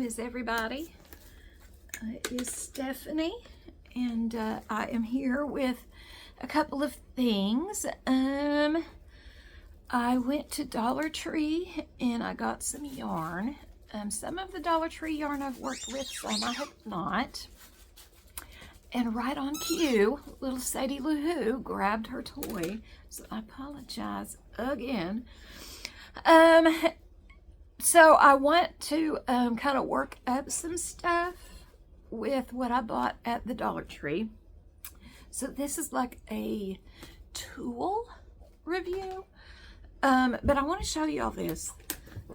is everybody? It is Stephanie, and I am here with a couple of things. I went to Dollar Tree and I got some yarn. Some of the Dollar Tree yarn I've worked with, some I have not. And right on cue, little Sadie Lou Who grabbed her toy, so I apologize again. So I want to kind of work up some stuff with what I bought at the Dollar Tree. So this is like a tool review, but I want to show you all this.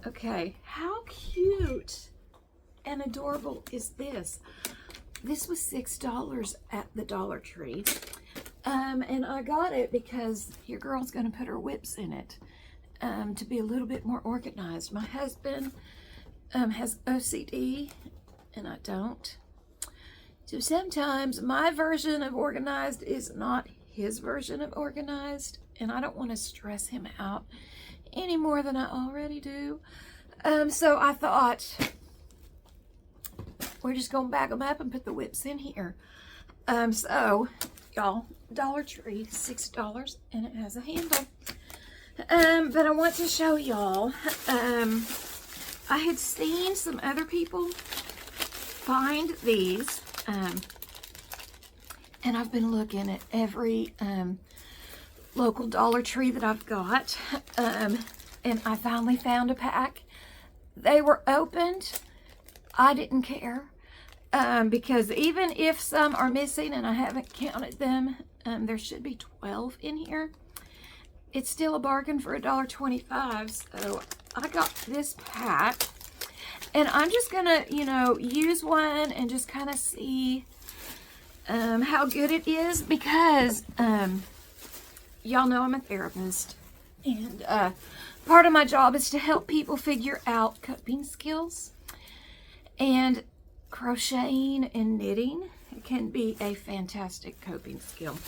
Okay, how cute and adorable is this? This was $6 at the Dollar Tree, and I got it because your girl's going to put her whips in it to be a little bit more organized. My husband has OCD, and I don't. So sometimes my version of organized is not his version of organized, and I don't want to stress him out any more than I already do. So I thought, we're just going to bag them up and put the whips in here. So, y'all, Dollar Tree, $6, and it has a handle. But I want to show y'all, I had seen some other people find these, and I've been looking at every local Dollar Tree that I've got, and I finally found a pack. They were opened. I didn't care, because even if some are missing and I haven't counted them, there should be 12 in here. It's still a bargain for $1.25, so I got this pack, and I'm just gonna, use one and just kind of see how good it is, because y'all know I'm a therapist, and part of my job is to help people figure out coping skills. And crocheting and knitting can be a fantastic coping skill.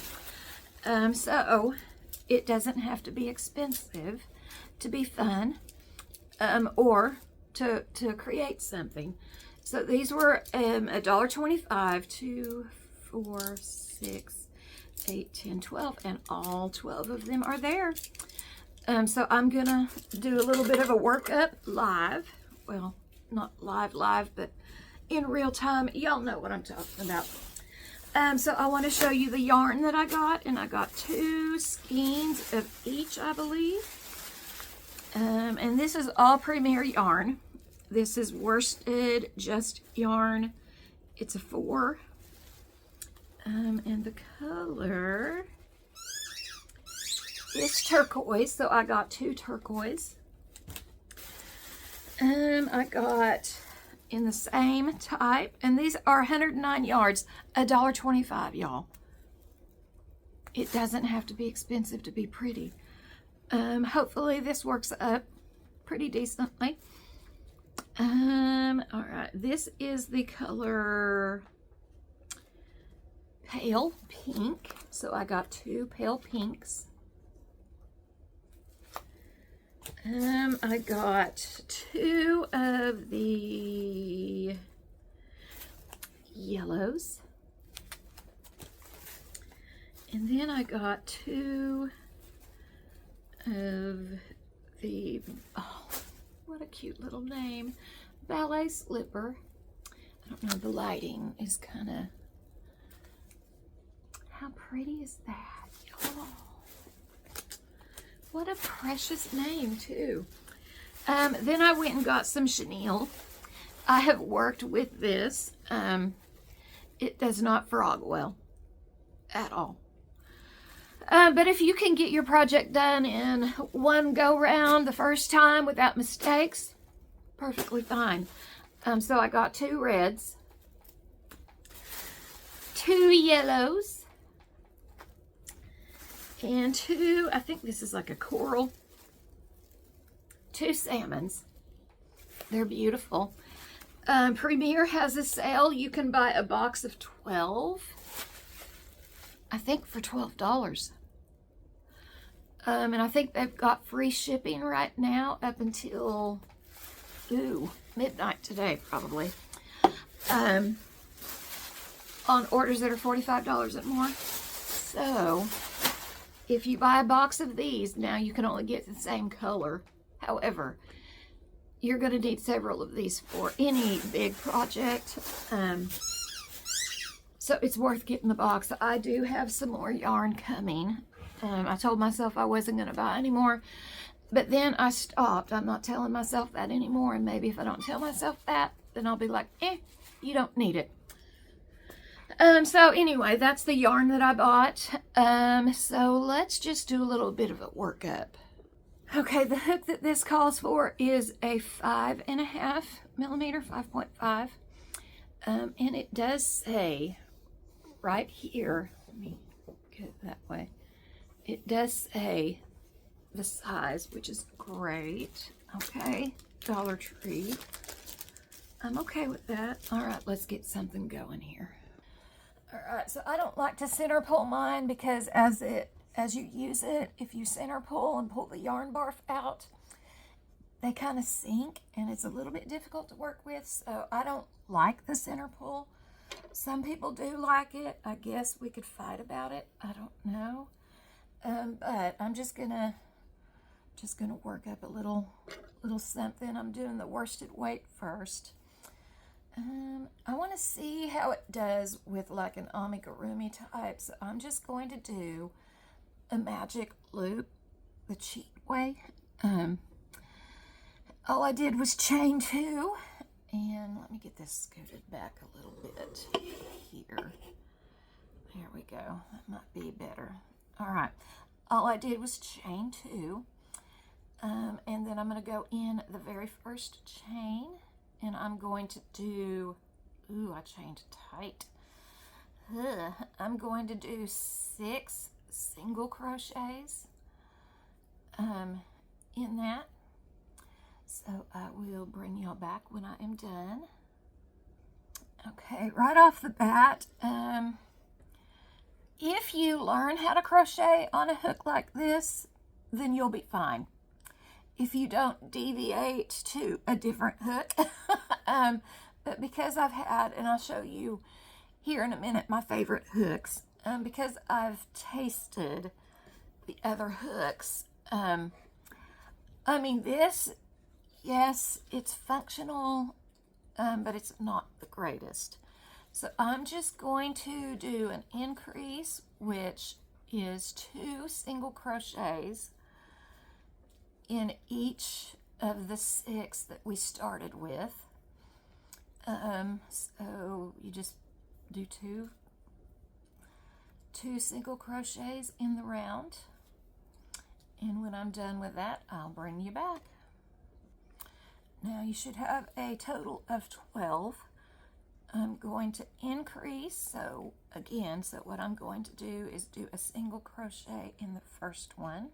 So it doesn't have to be expensive to be fun, or to create something. So these were $1.25, 2, 4, 6, 8, 10, 12, and all 12 of them are there. So I'm gonna do a little bit of a workup live. Well, not live, but in real time. Y'all know what I'm talking about. So I want to show you the yarn that I got, and I got 2 skeins of each, I believe. And this is all Premier yarn. This is worsted just yarn. It's a 4. And the color is turquoise, so I got 2 turquoise. I got in the same type, and these are 109 yards, $1.25, y'all. It doesn't have to be expensive to be pretty. Hopefully this works up pretty decently. All right, this is the color pale pink, so I got 2 pale pinks. I got 2 of the yellows, and then I got 2 of the, oh, what a cute little name, ballet slipper. I don't know, the lighting is kind of, how pretty is that, y'all? What a precious name, too. Then I went and got some chenille. I have worked with this. It does not frog well at all. But if you can get your project done in one go-round the first time without mistakes, perfectly fine. So I got 2 reds, 2 yellows, and 2, I think this is like a coral, 2 salmons. They're beautiful. Premier has a sale. You can buy a box of 12, I think for $12. And I think they've got free shipping right now up until, midnight today, probably. On orders that are $45 and more. So, if you buy a box of these, now you can only get the same color. However, you're going to need several of these for any big project. So it's worth getting the box. I do have some more yarn coming. I told myself I wasn't going to buy any more, but then I stopped. I'm not telling myself that anymore, and maybe if I don't tell myself that, then I'll be like, you don't need it. So anyway, that's the yarn that I bought. So let's just do a little bit of a workup. Okay, the hook that this calls for is a 5.5 millimeter, 5.5. And it does say right here, let me get it that way. It does say the size, which is great. Okay, Dollar Tree. I'm okay with that. All right, let's get something going here. All right, so I don't like to center pull mine because as you use it, if you center pull and pull the yarn barf out, they kind of sink and it's a little bit difficult to work with. So I don't like the center pull. Some people do like it. I guess we could fight about it. I don't know. But I'm just gonna work up a little something. I'm doing the worsted weight first. I want to see how it does with like an amigurumi type. So I'm just going to do a magic loop the cheat way. All I did was chain 2, and let me get this scooted back a little bit here. There we go. That might be better. All right. All I did was chain 2, and then I'm going to go in the very first chain, and I'm going to do, I chained tight. I'm going to do 6 single crochets in that. So I will bring y'all back when I am done. Okay, right off the bat, if you learn how to crochet on a hook like this, then you'll be fine. If you don't deviate to a different hook. But because I've had, and I'll show you here in a minute, my favorite hooks, because I've tasted the other hooks, I mean, this, yes, it's functional, but it's not the greatest. So I'm just going to do an increase, which is 2 single crochets in each of the 6 that we started with. So you just do two single crochets in the round, and when I'm done with that, I'll bring you back. Now you should have a total of 12. I'm going to increase, so what I'm going to do is do a single crochet in the first one,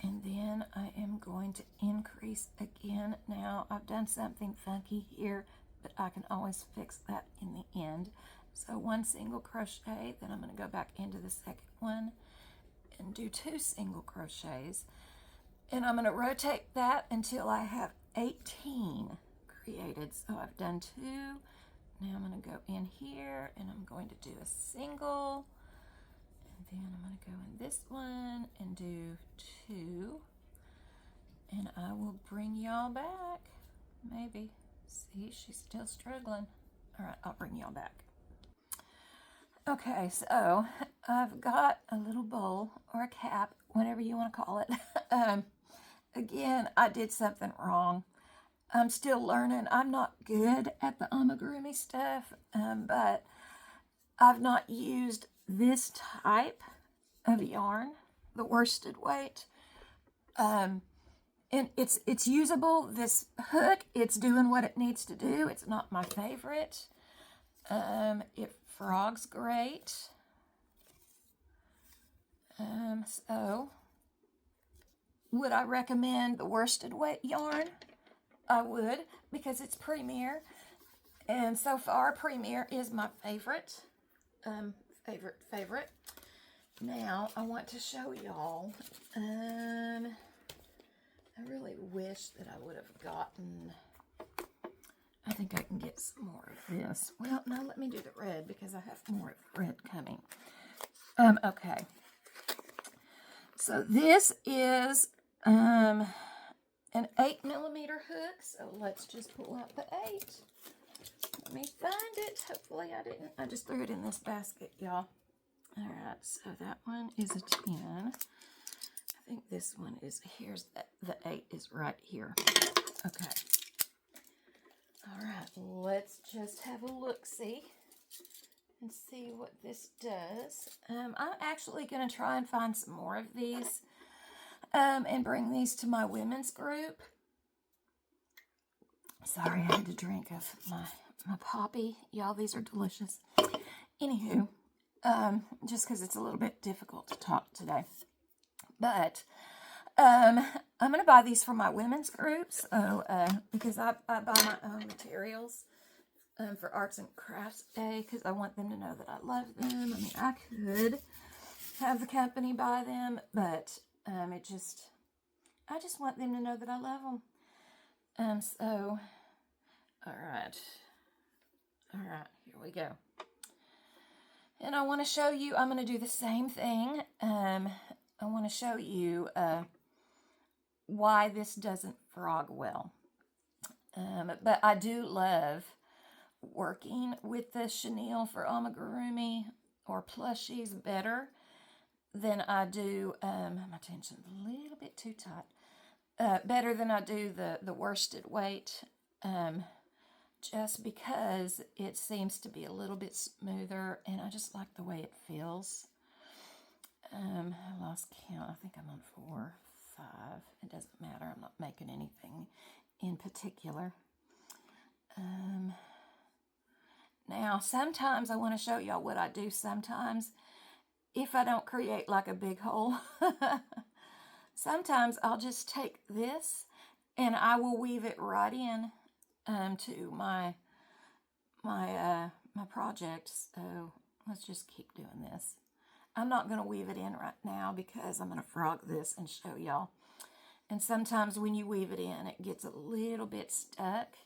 and then I am going to increase again. Now I've done something funky here, but I can always fix that in the end. So 1 single crochet, then I'm going to go back into the second one and do 2 single crochets, and I'm going to rotate that until I have 18 created. So I've done 2. Now I'm going to go in here and I'm going to do a single, and then I'm going to go in this one and do 2, and I will bring y'all back. Maybe. See, she's still struggling. All right, I'll bring y'all back. Okay, so I've got a little bowl or a cap, whatever you want to call it. Again, I did something wrong. I'm still learning. I'm not good at the amigurumi stuff, but I've not used this type of yarn, the worsted weight. And it's usable. This hook, it's doing what it needs to do. It's not my favorite. It frogs great. So would I recommend the worsted weight yarn? I would, because it's Premier, and so far Premier is my favorite. Favorite. Now I want to show y'all. I really wish that I would have gotten, I think I can get some more of this. Well, no, let me do the red because I have more of the red coming. Okay. So this is an 8mm hook. So let's just pull out the 8. Let me find it. Hopefully I didn't. I just threw it in this basket, y'all. All right, so that one is a 10. I think this one is, here's the 8 is right here. Okay. All right, let's just have a look-see and see what this does. I'm actually going to try and find some more of these and bring these to my women's group. Sorry, I had to drink of my poppy. Y'all, these are delicious. Anywho, just because it's a little bit difficult to talk today. But I'm going to buy these for my women's group, so, because I buy my own materials for Arts and Crafts Day, because I want them to know that I love them. I mean, I could have the company buy them, but I just want them to know that I love them. So, all right, here we go. And I want to show you, I'm going to do the same thing. I want to show you why this doesn't frog well. But I do love working with the chenille for amigurumi or plushies better than I do, my tension's a little bit too tight, better than I do the worsted weight, just because it seems to be a little bit smoother, and I just like the way it feels. I lost count. I think I'm on 4, 5. It doesn't matter. I'm not making anything in particular. Now, sometimes I want to show y'all what I do sometimes. If I don't create like a big hole, sometimes I'll just take this and I will weave it right in to my project. So let's just keep doing this. I'm not going to weave it in right now because I'm going to frog this and show y'all. And sometimes when you weave it in, it gets a little bit stuck.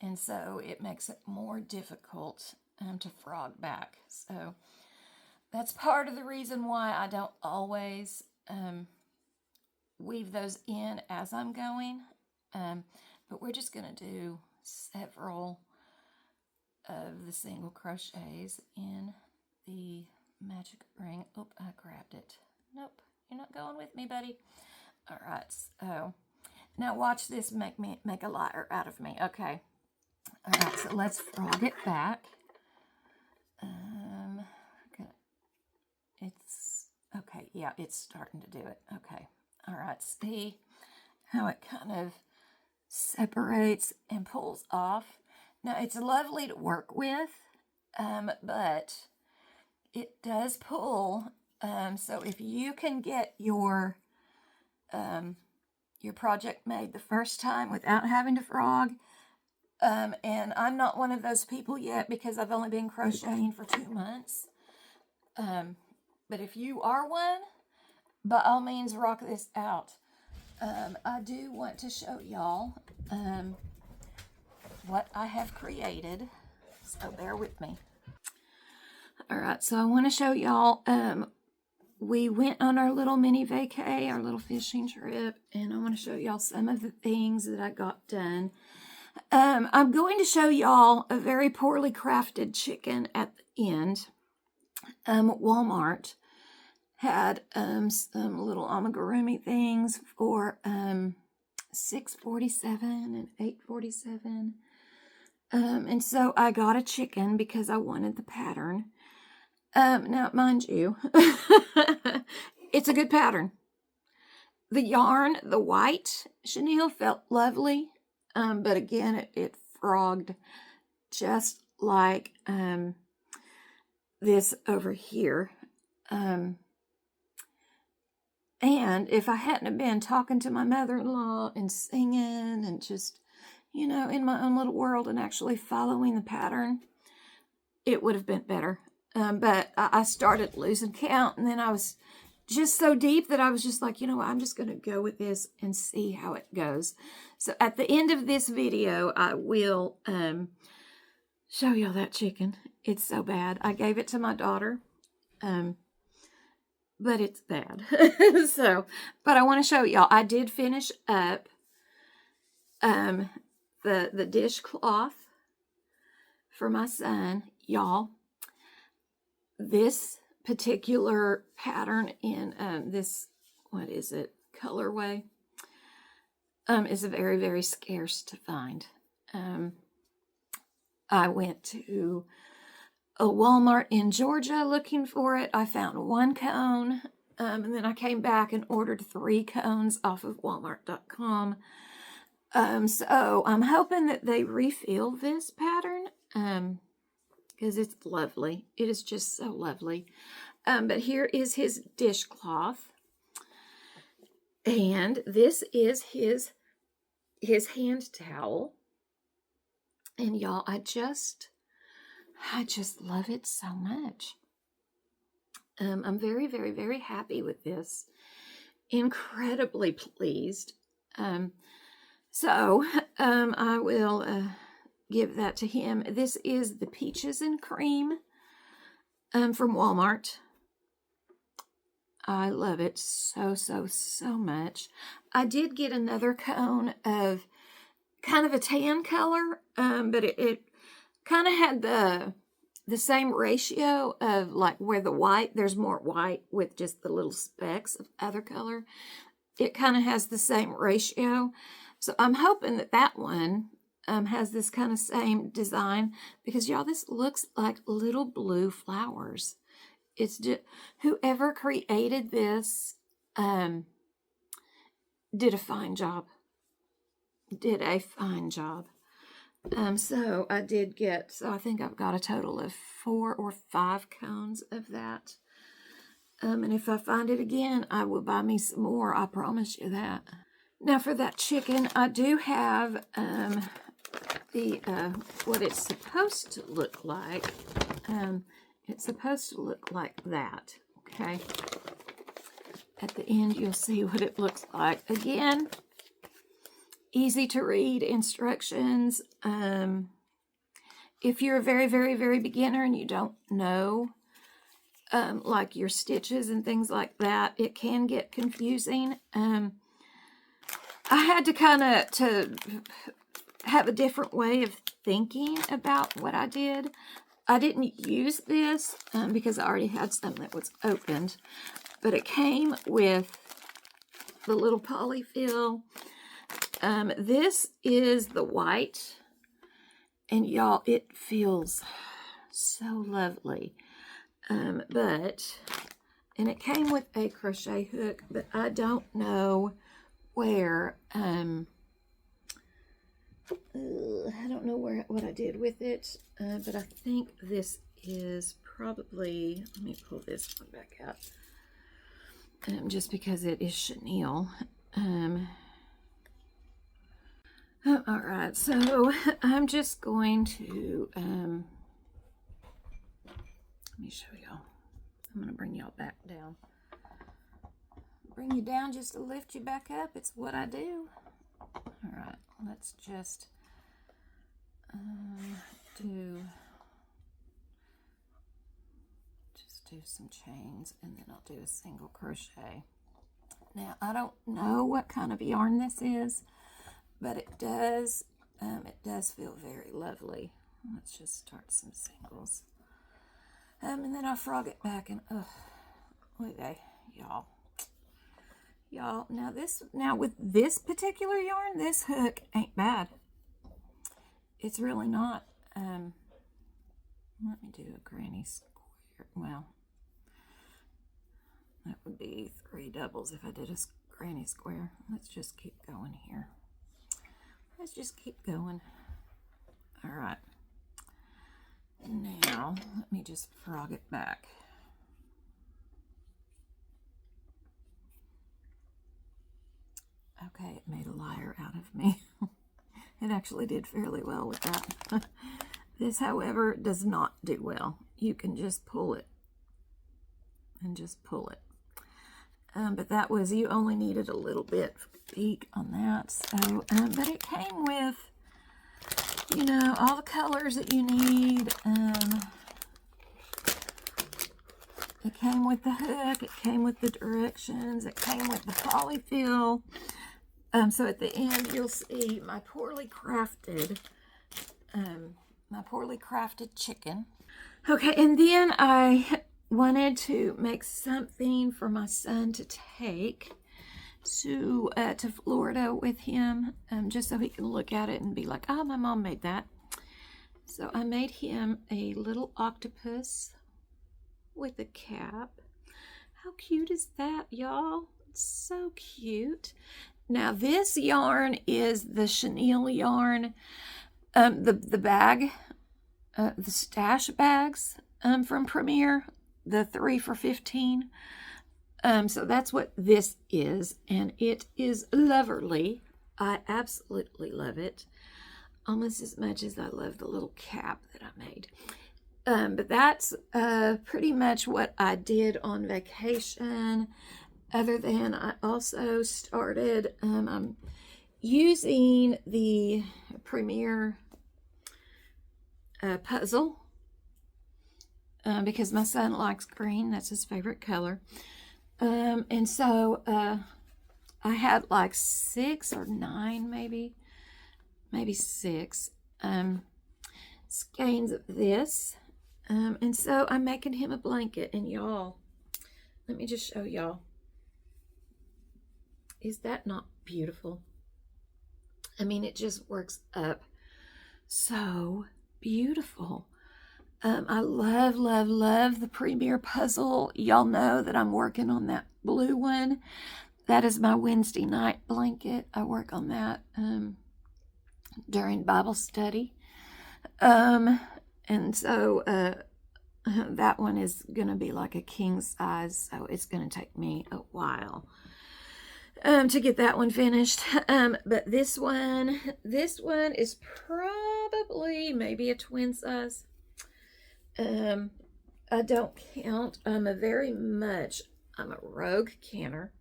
And so it makes it more difficult to frog back. So that's part of the reason why I don't always weave those in as I'm going. But we're just going to do several of the single crochets in the magic ring. Oh, I grabbed it. Nope, you're not going with me, buddy. All right, so now watch this make a liar out of me. Okay. All right, so let's frog it back. Okay. It's okay. Yeah, it's starting to do it. Okay. All right. See how it kind of separates and pulls off. Now it's lovely to work with, but it does pull. So if you can get your project made the first time without having to frog, and I'm not one of those people yet because I've only been crocheting for 2 months. But if you are one, by all means, rock this out. I do want to show y'all what I have created, so bear with me. All right, so I want to show y'all, we went on our little mini vacay, our little fishing trip, and I want to show y'all some of the things that I got done. I'm going to show y'all a very poorly crafted chicken at the end. Walmart had some little amigurumi things for $6.47 and $8.47. And so I got a chicken because I wanted the pattern. Now, mind you, it's a good pattern. The yarn, the white chenille, felt lovely. But again, it frogged just like this over here. And if I hadn't have been talking to my mother-in-law and singing and just, you know, in my own little world and actually following the pattern, it would have been better. But I started losing count, and then I was just so deep that I was just like, you know what, I'm just going to go with this and see how it goes. So at the end of this video, I will show y'all that chicken. It's so bad. I gave it to my daughter, but it's bad. But I want to show y'all. I did finish up the dishcloth for my son. Y'all, this particular pattern in this, what is it, colorway, is very, very scarce to find. I went to a Walmart in Georgia looking for it. I found one cone, and then I came back and ordered 3 cones off of Walmart.com. So I'm hoping that they refill this pattern, because it's lovely. It is just so lovely. But here is his dishcloth, and this is his hand towel. And y'all, I just love it so much. I'm very, very, very happy with this. Incredibly pleased. So I will give that to him. This is the Peaches and Cream from Walmart. I love it so, so, so much. I did get another cone of kind of a tan color, but it kind of had the same ratio of like where the white, there's more white with just the little specks of other color. It kind of has the same ratio. So I'm hoping that that one has this kind of same design, because y'all, this looks like little blue flowers. It's just, whoever created this did a fine job. Did a fine job. So I did get, so I think I've got a total of 4 or 5 cones of that. And if I find it again, I will buy me some more. I promise you that. Now for that chicken, I do have what it's supposed to look like. It's supposed to look like that, okay? At the end, you'll see what it looks like. Again, easy to read instructions. If you're a very, very, very beginner and you don't know like your stitches and things like that, it can get confusing. I had to kind of to have a different way of thinking about what I did. I didn't use this because I already had some that was opened, but it came with the little polyfill. This is the white, and y'all, it feels so lovely. And it came with a crochet hook, but I don't know where, I don't know what I did with it, but I think this is probably, let me pull this one back out, just because it is chenille. All right, so I'm just going to, let me show y'all. I'm going to bring y'all back down. Bring you down just to lift you back up. It's what I do. All right, let's just do some chains, and then I'll do a single crochet. Now, I don't know what kind of yarn this is, but it does feel very lovely. Let's just start some singles. And then I'll frog it back, and look at y'all. Y'all, now with this particular yarn, this hook ain't bad. It's really not. Let me do a granny square. Well, that would be 3 doubles if I did a granny square. Let's just keep going here. Let's just keep going. All right. Now, let me just frog it back. Okay, it made a liar out of me. It actually did fairly well with that. This, however, does not do well. You can just pull it and just pull it. But that was, you only needed a little bit peak on that. So, but it came with, you know, all the colors that you need. It came with the hook, it came with the directions, it came with the polyfill. So at the end, you'll see my poorly crafted chicken. Okay, and then I wanted to make something for my son to take to Florida with him, just so he can look at it and be like, oh, my mom made that. So I made him a little octopus with a cap. How cute is that, y'all? It's so cute. Now this yarn is the chenille yarn, the bag, the stash bags from Premier, the 3 for $15. So that's what this is, and it is lovely. I absolutely love it, almost as much as I love the little cap that I made. But that's pretty much what I did on vacation, other than I also started, I'm using the Premier puzzle because my son likes green. That's his favorite color. And so I had like 6 or 9, maybe 6 skeins of this. And so I'm making him a blanket, and y'all, let me just show y'all. Is that not beautiful? I mean, it just works up so beautiful. I love, love, love the Premier puzzle. Y'all know that I'm working on that blue one. That is my Wednesday night blanket. I work on that during Bible study. And so that one is going to be like a king size, so it's going to take me a while to get that one finished. But this one is probably maybe a twin size. I don't count. I'm a rogue canner,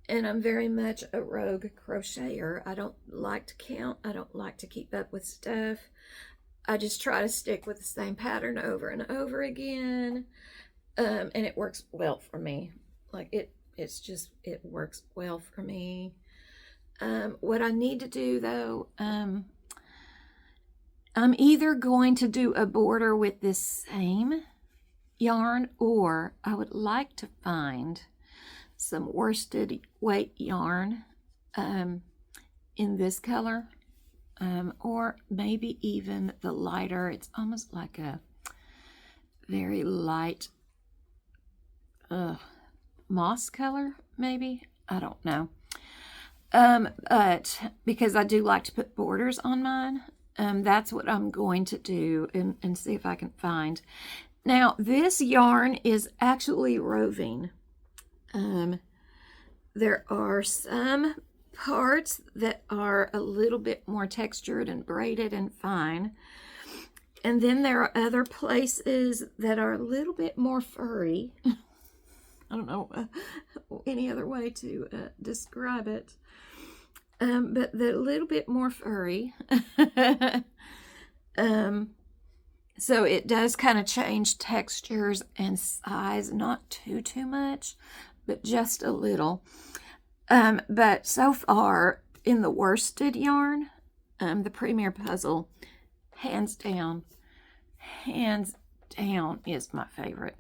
and I'm very much a rogue crocheter. I don't like to count. I don't like to keep up with stuff. I just try to stick with the same pattern over and over again. And it works well for me. Like it works well for me. What I need to do though, I'm either going to do a border with this same yarn, or I would like to find some worsted weight yarn in this color, or maybe even the lighter. It's almost like a very light moss color, maybe. I don't know. But because I do like to put borders on mine, that's what I'm going to do and see if I can find. Now, this yarn is actually roving. There are some parts that are a little bit more textured and braided and fine. And then there are other places that are a little bit more furry. I don't know any other way to describe it. But they're a little bit more furry. So it does kind of change textures and size, not too much, but just a little. But so far in the worsted yarn, the Premier puzzle, hands down is my favorite.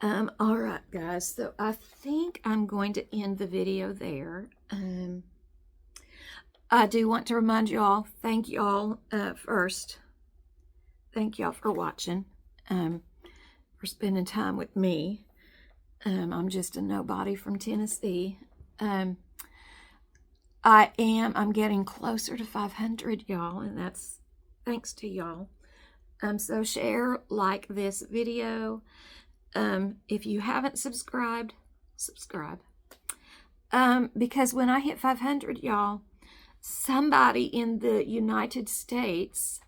All right, guys, so I think I'm going to end the video there. I do want to remind y'all, thank y'all first. Thank y'all for watching, for spending time with me. I'm just a nobody from Tennessee. I'm getting closer to 500, y'all, and that's thanks to y'all. So share, like this video. If you haven't subscribed, subscribe. Because when I hit 500, y'all, somebody in the United States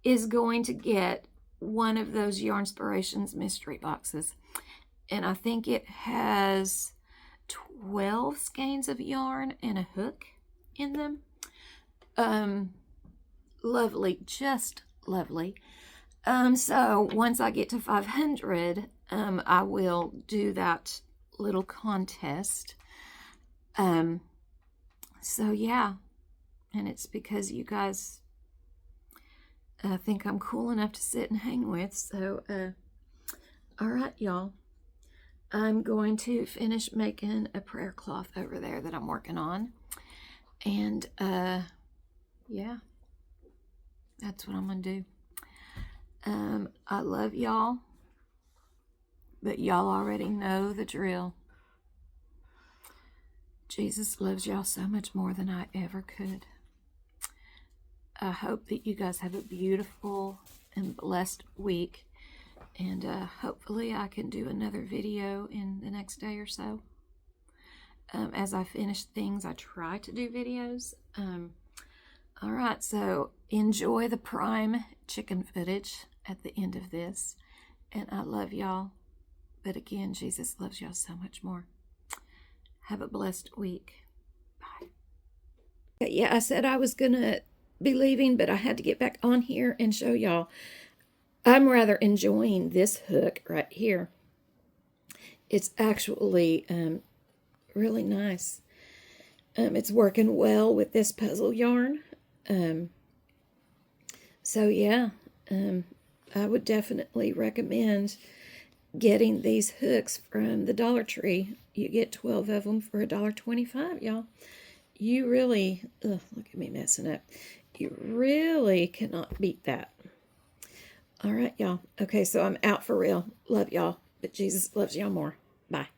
is going to get one of those Yarnspirations mystery boxes. And I think it has 12 skeins of yarn and a hook in them. Lovely, just lovely. So once I get to 500, I will do that little contest. So yeah, and it's because you guys think I'm cool enough to sit and hang with. So, all right, y'all. I'm going to finish making a prayer cloth over there that I'm working on. And, yeah, that's what I'm going to do. I love y'all, but y'all already know the drill. Jesus loves y'all so much more than I ever could. I hope that you guys have a beautiful and blessed week. And hopefully I can do another video in the next day or so. As I finish things, I try to do videos. All right, so enjoy the prime chicken footage at the end of this. And I love y'all. But again, Jesus loves y'all so much more. Have a blessed week. Bye. Yeah, I said I was going to be leaving, but I had to get back on here and show y'all. I'm rather enjoying this hook right here. It's actually really nice. It's working well with this puzzle yarn. So yeah, I would definitely recommend getting these hooks from the Dollar Tree. You get 12 of them for $1.25, y'all. You really, look at me messing up. You really cannot beat that. All right, y'all. Okay, so I'm out for real. Love y'all, but Jesus loves y'all more. Bye.